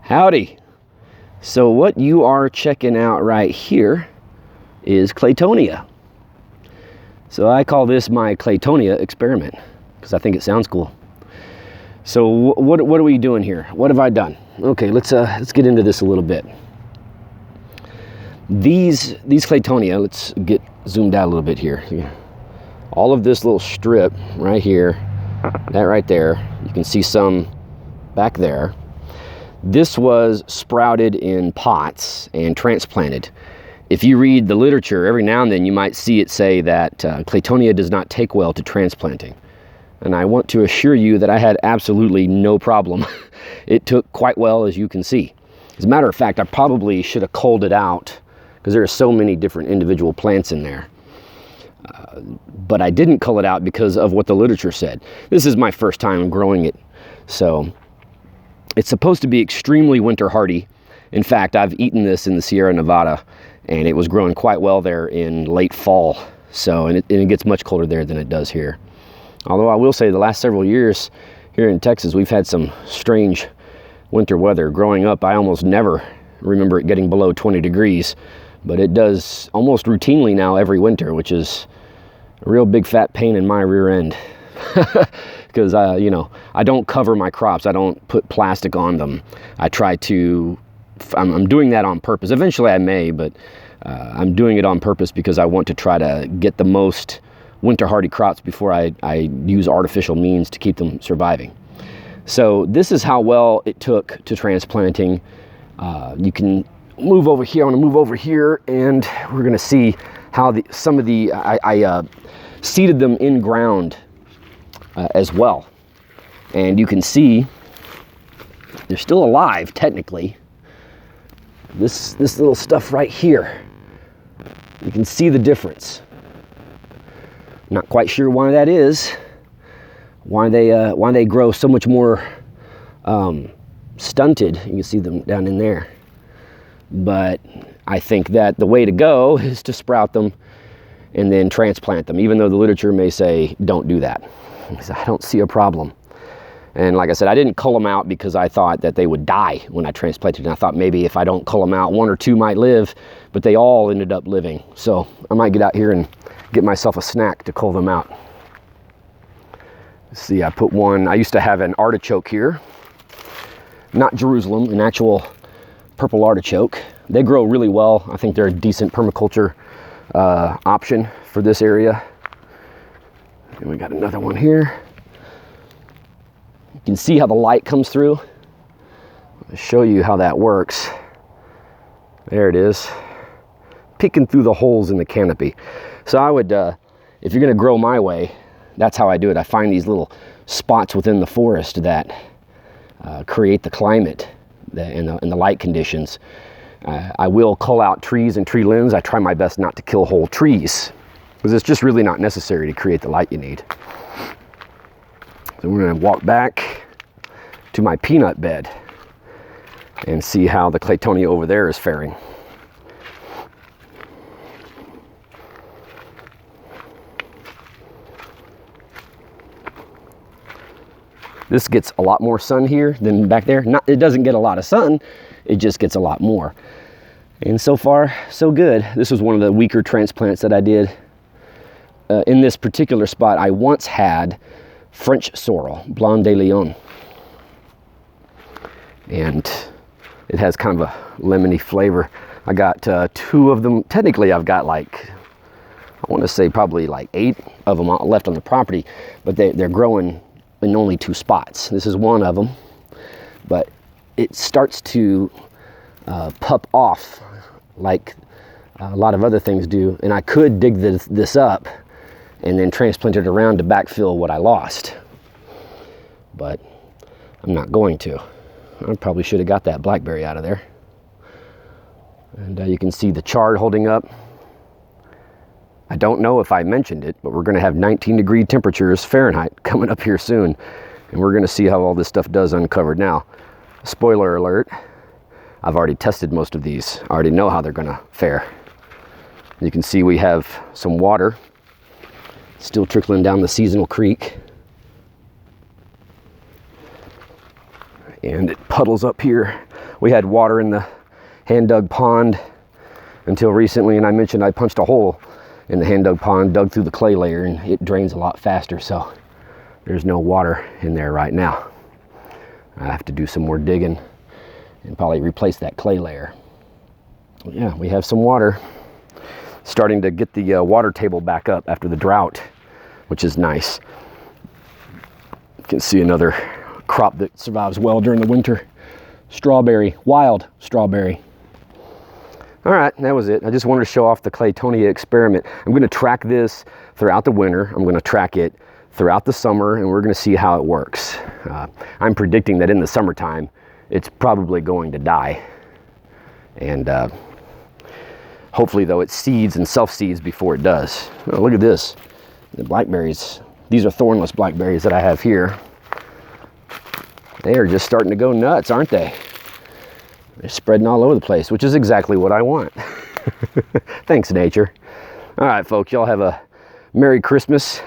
Howdy. So what you are checking out right here is Claytonia. So I call this my Claytonia Experiment because I think it sounds cool. So what are we doing here? What have I done? Okay, let's get into this a little bit. These Claytonia, let's get zoomed out a little bit here. All of this little strip right here, that right there, you can see some back there. This was sprouted in pots and transplanted. If you read the literature, every now and then you might see it say that Claytonia does not take well to transplanting. And I want to assure you that I had absolutely no problem. It took quite well, as you can see. As a matter of fact, I probably should have culled it out because there are so many different individual plants in there. But I didn't cull it out because of what the literature said. This is my first time growing it. So it's supposed to be extremely winter hardy. In fact, I've eaten this in the Sierra Nevada and it was growing quite well there in late fall. So, and it gets much colder there than it does here. Although I will say the last several years here in Texas, we've had some strange winter weather. Growing up, I almost never remember it getting below 20 degrees, but it does almost routinely now every winter, which is a real big fat pain in my rear end. Because I don't cover my crops. I don't put plastic on them. I try to, I'm doing that on purpose. Eventually I may, but I'm doing it on purpose because I want to try to get the most winter hardy crops before I use artificial means to keep them surviving. So this is how well it took to transplanting. You can move over here. I want to move over here and we're going to see how I seeded them in ground as well. And you can see they're still alive technically. This little stuff right here, you can see the difference. Not quite sure why that is, why they grow so much more stunted. You can see them down in there. But I think that the way to go is to sprout them and then transplant them, even though the literature may say don't do that. I don't see a problem. And like I said, I didn't cull them out because I thought that they would die when I transplanted. And I thought maybe if I don't cull them out, one or two might live, but they all ended up living. So I might get out here and get myself a snack to cull them out. Let's see, I put one, I used to have an artichoke here. Not Jerusalem, an actual purple artichoke. They grow really well. I think they're a decent permaculture option for this area. And we got another one here. You can see how the light comes through. I'll show you how that works. There it is, peeking through the holes in the canopy. So I would, if you're gonna grow my way, that's how I do it. I find these little spots within the forest that create the climate and the light conditions. I will cull out trees and tree limbs. I try my best not to kill whole trees because it's just really not necessary to create the light you need. So we're going to walk back to my peanut bed and see how the Claytonia over there is faring. This gets a lot more sun here than back there. It doesn't get a lot of sun, it just gets a lot more. And so far, so good. This was one of the weaker transplants that I did. In this particular spot, I once had French sorrel, Blanc de Lion. And it has kind of a lemony flavor. I got two of them. Technically, I've got like, I want to say probably like 8 of them left on the property, but they're growing in only 2 spots. This is one of them, but it starts to pup off like a lot of other things do. And I could dig this up and then transplant it around to backfill what I lost. But I'm not going to. I probably should have got that blackberry out of there. And you can see the chard holding up. I don't know if I mentioned it, but we're going to have 19-degree temperatures Fahrenheit coming up here soon. And we're going to see how all this stuff does uncovered. Now, spoiler alert, I've already tested most of these. I already know how they're going to fare. You can see we have some water still trickling down the seasonal creek. And it puddles up here We had water in the hand-dug pond until recently, and I mentioned I punched a hole in the hand-dug pond, dug through the clay layer, and it drains a lot faster, so there's no water in there right now. I have to do some more digging and probably replace that clay layer. Yeah, we have some water. Starting to get the water table back up after the drought, which is nice. You can see another crop that survives well during the winter. Strawberry, wild strawberry. All right, that was it. I just wanted to show off the Claytonia Experiment. I'm going to track this throughout the winter. I'm going to track it throughout the summer, and we're going to see how it works. I'm predicting that in the summertime, it's probably going to die. And hopefully, though, it seeds and self-seeds before it does. Oh, look at this. The blackberries. These are thornless blackberries that I have here. They are just starting to go nuts, aren't they? They're spreading all over the place, which is exactly what I want. Thanks, nature. All right, folks, y'all have a Merry Christmas